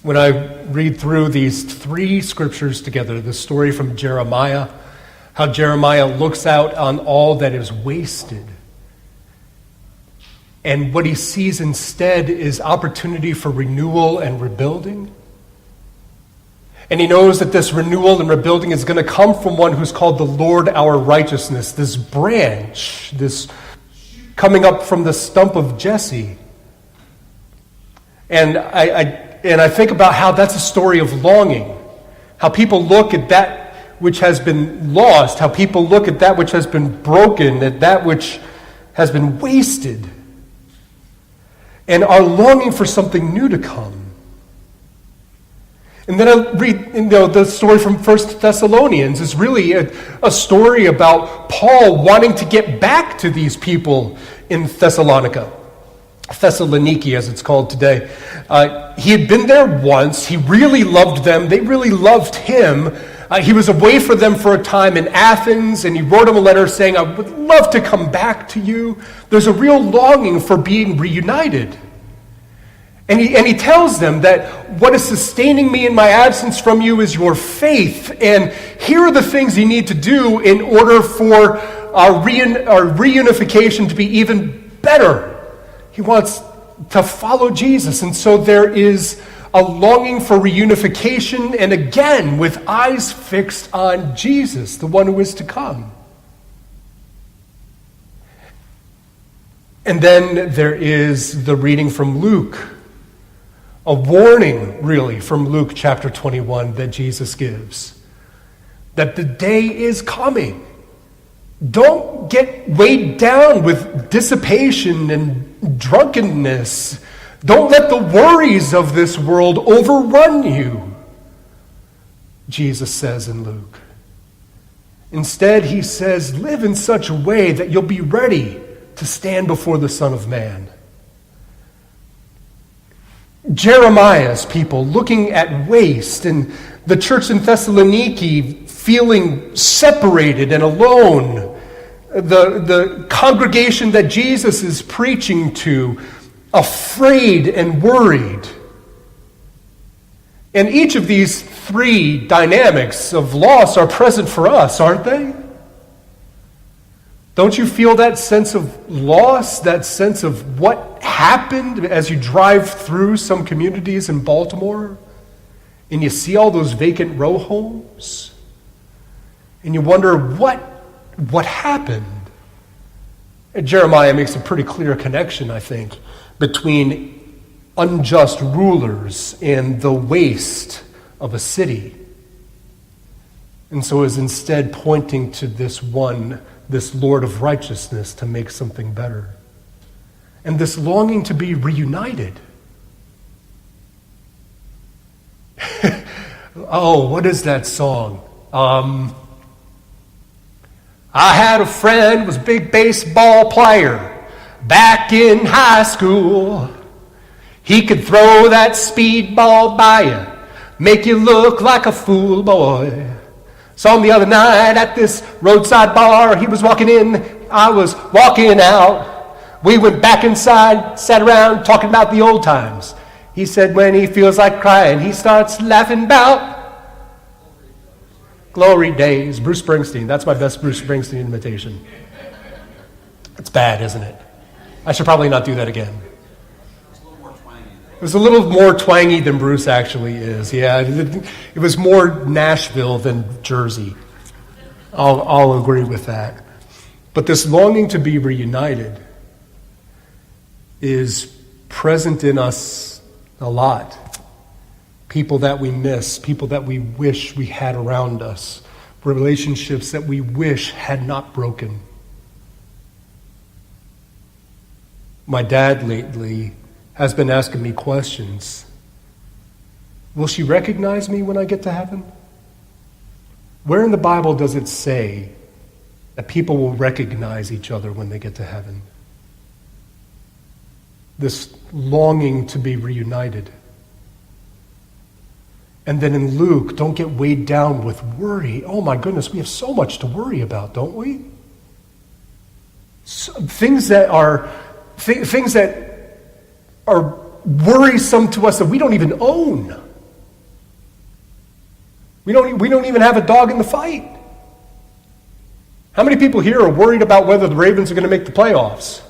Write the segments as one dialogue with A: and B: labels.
A: When I read through these three scriptures together, the story from Jeremiah, how Jeremiah looks out on all that is wasted, and what he sees instead is opportunity for renewal and rebuilding. And he knows that this renewal and rebuilding is going to come from one who's called the Lord our righteousness, this branch, this coming up from the stump of Jesse. And I think about how that's a story of longing, how people look at that which has been lost, how people look at that which has been broken, at that which has been wasted, and are longing for something new to come. And then I read, the story from 1 Thessalonians is really a story about Paul wanting to get back to these people in Thessalonica. Thessaloniki, as it's called today. He had been there once. He really loved them. They really loved him. He was away from them for a time in Athens, and he wrote them a letter saying, I would love to come back to you. There's a real longing for being reunited. And he tells them that what is sustaining me in my absence from you is your faith. And here are the things you need to do in order for our reunification to be even better. He wants to follow Jesus. And so there is a longing for reunification, and again, with eyes fixed on Jesus, the one who is to come. And then there is the reading from Luke, a warning, really, from Luke chapter 21 that Jesus gives, that the day is coming. Don't get weighed down with dissipation and drunkenness. Don't let the worries of this world overrun you, Jesus says in Luke. Instead, he says, live in such a way that you'll be ready to stand before the Son of Man. Jeremiah's people looking at waste, and the church in Thessaloniki feeling separated and alone. The congregation that Jesus is preaching to, afraid and worried. And each of these three dynamics of loss are present for us, aren't they? Don't you feel that sense of loss, that sense of what happened as you drive through some communities in Baltimore and you see all those vacant row homes and you wonder what happened? And Jeremiah makes a pretty clear connection, I think, between unjust rulers and the waste of a city. And so is instead pointing to this Lord of righteousness, to make something better. And this longing to be reunited. Oh, what is that song? I had a friend, was a big baseball player back in high school. He could throw that speedball by you, make you look like a fool, boy. Saw him the other night at this roadside bar. He was walking in, I was walking out. We went back inside, sat around talking about the old times. He said when he feels like crying, he starts laughing about glory days. Bruce Springsteen. That's my best Bruce Springsteen imitation. It's bad, isn't it? I should probably not do that again. It was a little more twangy than Bruce actually is. Yeah, it was more Nashville than Jersey. I'll agree with that. But this longing to be reunited is present in us a lot. People that we miss, people that we wish we had around us, relationships that we wish had not broken. My dad lately has been asking me questions. Will she recognize me when I get to heaven? Where in the Bible does it say that people will recognize each other when they get to heaven? This longing to be reunited. And then in Luke, don't get weighed down with worry. Oh my goodness, we have so much to worry about, don't we? Things that are worrisome to us that we don't even own. We don't even have a dog in the fight. How many people here are worried about whether the Ravens are going to make the playoffs?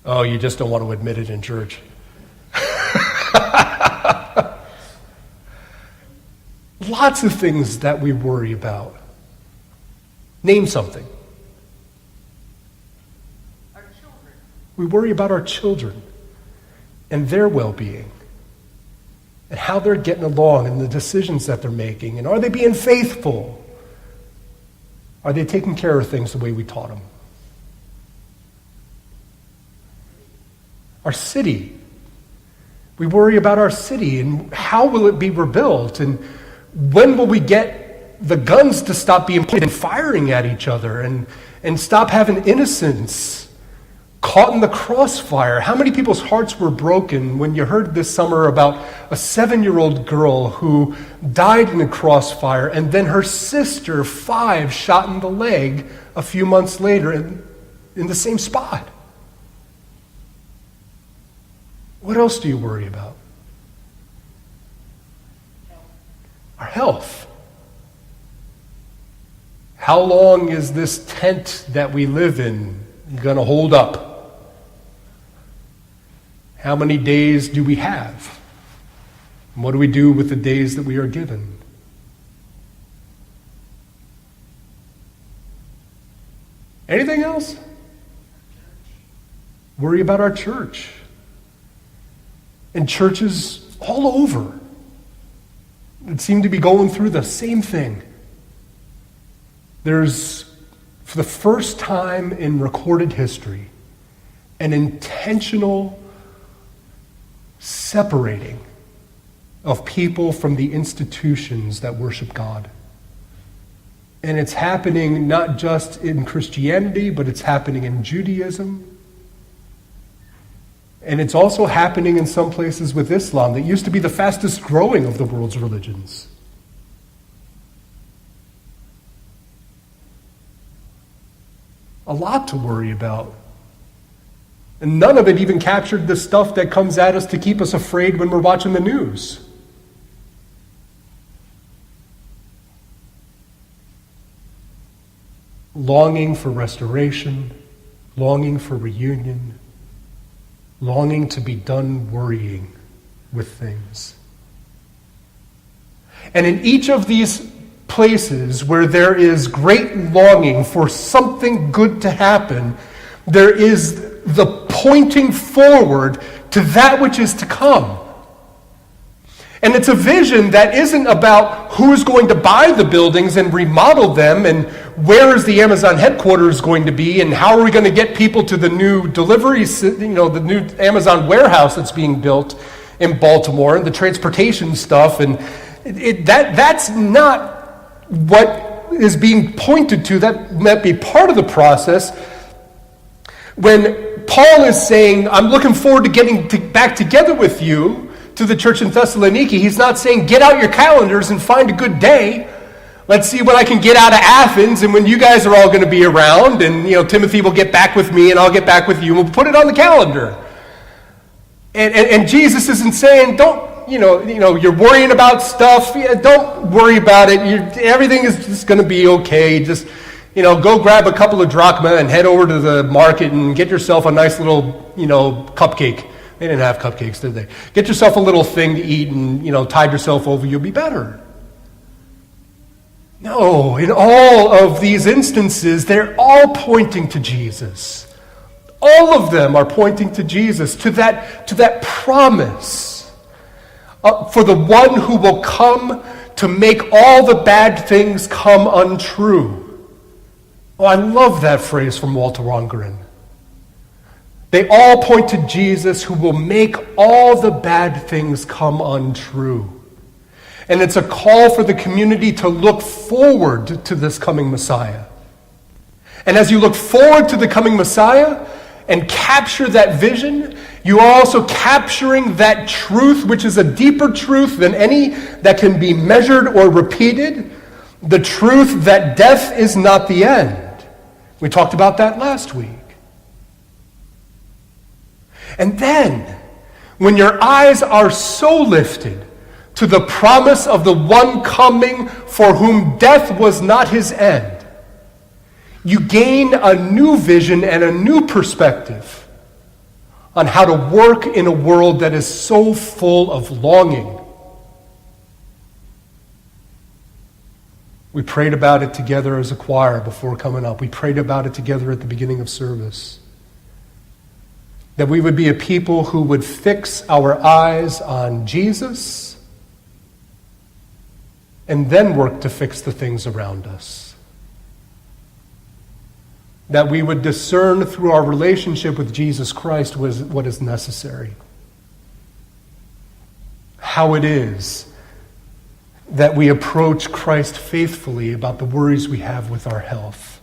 A: Oh, you just don't want to admit it in church. Lots of things that we worry about. Name something.
B: Our children.
A: We worry about our children and their well-being and how they're getting along and the decisions that they're making. And are they being faithful? Are they taking care of things the way we taught them? Our city. We worry about our city and how will it be rebuilt, and when will we get the guns to stop being pointed and firing at each other and stop having innocents caught in the crossfire? How many people's hearts were broken when you heard this summer about a 7-year-old girl who died in a crossfire and then her sister, 5, shot in the leg a few months later in the same spot? What else do you worry about? Our health. How long is this tent that we live in going to hold up? How many days do we have? And what do we do with the days that we are given? Anything else? Worry about our church. And churches all over that seem to be going through the same thing. There's, for the first time in recorded history, an intentional separating of people from the institutions that worship God. And it's happening not just in Christianity, but it's happening in Judaism. And it's also happening in some places with Islam that used to be the fastest growing of the world's religions. A lot to worry about. And none of it even captured the stuff that comes at us to keep us afraid when we're watching the news. Longing for restoration, longing for reunion, longing to be done worrying with things. And in each of these places where there is great longing for something good to happen, there is the pointing forward to that which is to come. And it's a vision that isn't about who's going to buy the buildings and remodel them and where is the Amazon headquarters going to be and how are we going to get people to the new delivery, the new Amazon warehouse that's being built in Baltimore and the transportation stuff. And that's not what is being pointed to. That might be part of the process. When Paul is saying, I'm looking forward to getting back together with you, to the church in Thessaloniki, he's not saying get out your calendars and find a good day. Let's see when I can get out of Athens and when you guys are all going to be around and Timothy will get back with me and I'll get back with you and we'll put it on the calendar. And Jesus isn't saying don't you're worrying about stuff. Don't worry about it. Everything is just going to be okay. Just go grab a couple of drachma and head over to the market and get yourself a nice little cupcake. They didn't have cupcakes, did they? Get yourself a little thing to eat and, tide yourself over, you'll be better. No, in all of these instances, they're all pointing to Jesus. All of them are pointing to Jesus, to that promise for the one who will come to make all the bad things come untrue. Oh, I love that phrase from Walter Wangerin. They all point to Jesus who will make all the bad things come untrue. And it's a call for the community to look forward to this coming Messiah. And as you look forward to the coming Messiah and capture that vision, you are also capturing that truth, which is a deeper truth than any that can be measured or repeated. The truth that death is not the end. We talked about that last week. And then, when your eyes are so lifted to the promise of the one coming for whom death was not his end, you gain a new vision and a new perspective on how to work in a world that is so full of longing. We prayed about it together as a choir before coming up. We prayed about it together at the beginning of service. That we would be a people who would fix our eyes on Jesus and then work to fix the things around us. That we would discern through our relationship with Jesus Christ what is necessary. How it is that we approach Christ faithfully about the worries we have with our health.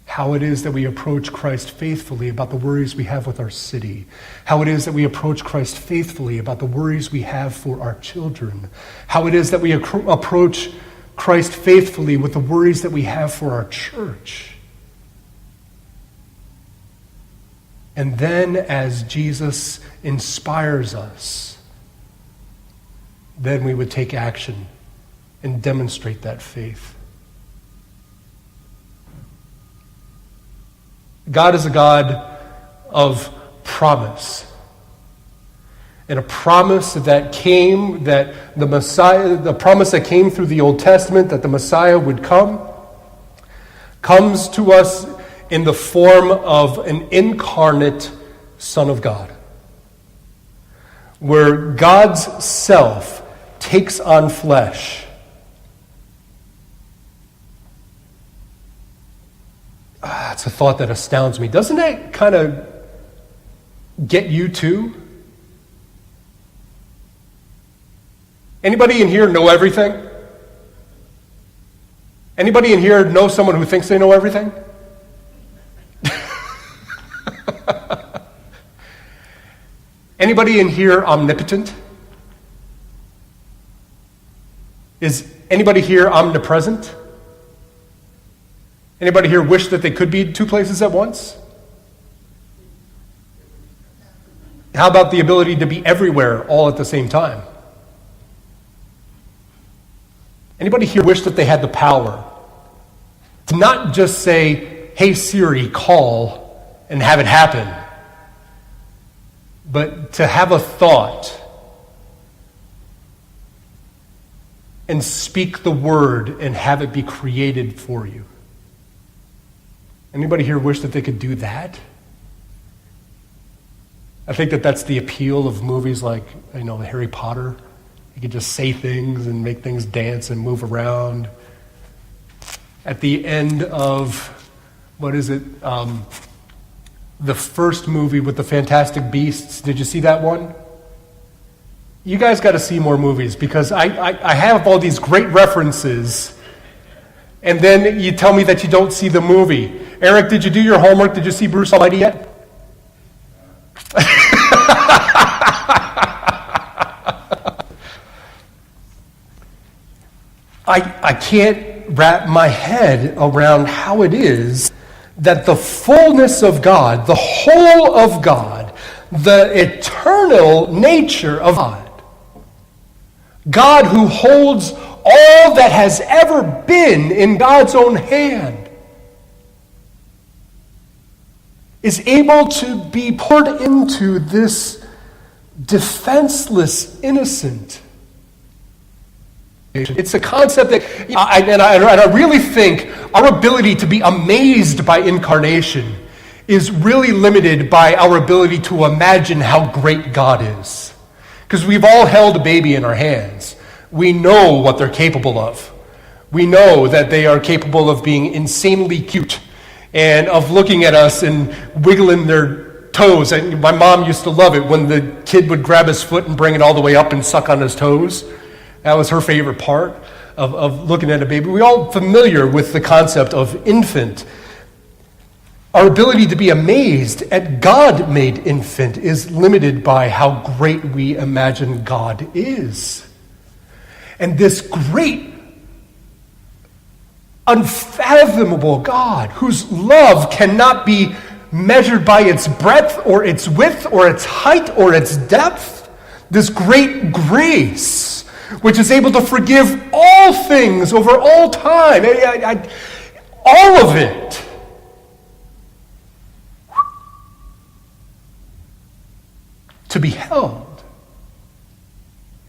A: How it is that we approach Christ faithfully about the worries we have with our city. How it is that we approach Christ faithfully about the worries we have for our children. How it is that we approach Christ faithfully with the worries that we have for our church. And then as Jesus inspires us, then we would take action and demonstrate that faith. God is a God of promise. And a promise that came, that the Messiah, the promise that came through the Old Testament, that the Messiah would come, comes to us in the form of an incarnate Son of God, where God's self takes on flesh. It's a thought that astounds me. Doesn't that kind of get you too? Anybody in here know everything? Anybody in here know someone who thinks they know everything? Anybody in here omnipotent? Is anybody here omnipresent? Anybody here wish that they could be two places at once? How about the ability to be everywhere all at the same time? Anybody here wish that they had the power to not just say, "Hey Siri, call," and have it happen, but to have a thought and speak the word and have it be created for you? Anybody here wish that they could do that? I think that that's the appeal of movies like, Harry Potter. You could just say things and make things dance and move around. At the end of, the first movie with the Fantastic Beasts, did you see that one? You guys got to see more movies, because I have all these great references, and then you tell me that you don't see the movie. Eric, did you do your homework? Did you see Bruce Almighty yet? I can't wrap my head around how it is that the fullness of God, the whole of God, the eternal nature of God, God who holds all that has ever been in God's own hand, is able to be poured into this defenseless, innocent. It's a concept that, I really think our ability to be amazed by incarnation is really limited by our ability to imagine how great God is. Because we've all held a baby in our hands. We know what they're capable of. We know that they are capable of being insanely cute and of looking at us and wiggling their toes. And my mom used to love it when the kid would grab his foot and bring it all the way up and suck on his toes. That was her favorite part of looking at a baby. We're all familiar with the concept of infant. Our ability to be amazed at God-made infant is limited by how great we imagine God is. And this great, unfathomable God, whose love cannot be measured by its breadth or its width or its height or its depth, this great grace which is able to forgive all things over all time. All of it. To be held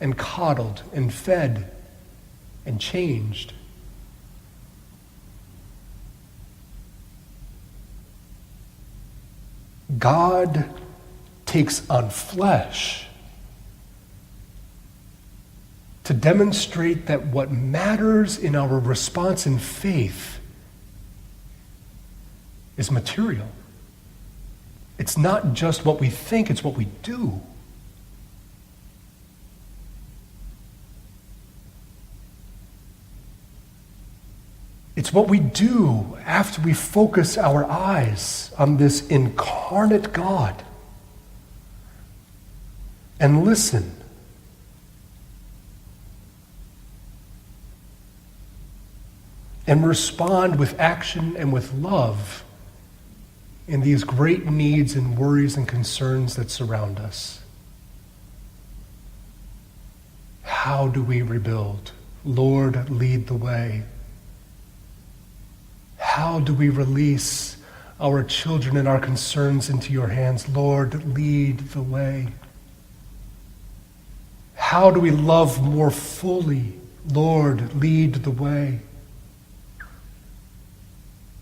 A: and coddled and fed and changed. God takes on flesh to demonstrate that what matters in our response in faith is material. It's not just what we think, it's what we do. It's what we do after we focus our eyes on this incarnate God and listen. And respond with action and with love in these great needs and worries and concerns that surround us. How do we rebuild? Lord, lead the way. How do we release our children and our concerns into your hands? Lord, lead the way. How do we love more fully? Lord, lead the way.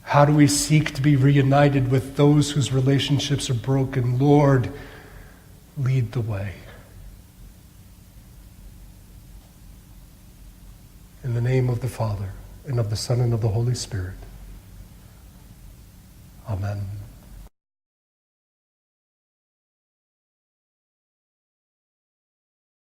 A: How do we seek to be reunited with those whose relationships are broken? Lord, lead the way. In the name of the Father, and of the Son, and of the Holy Spirit.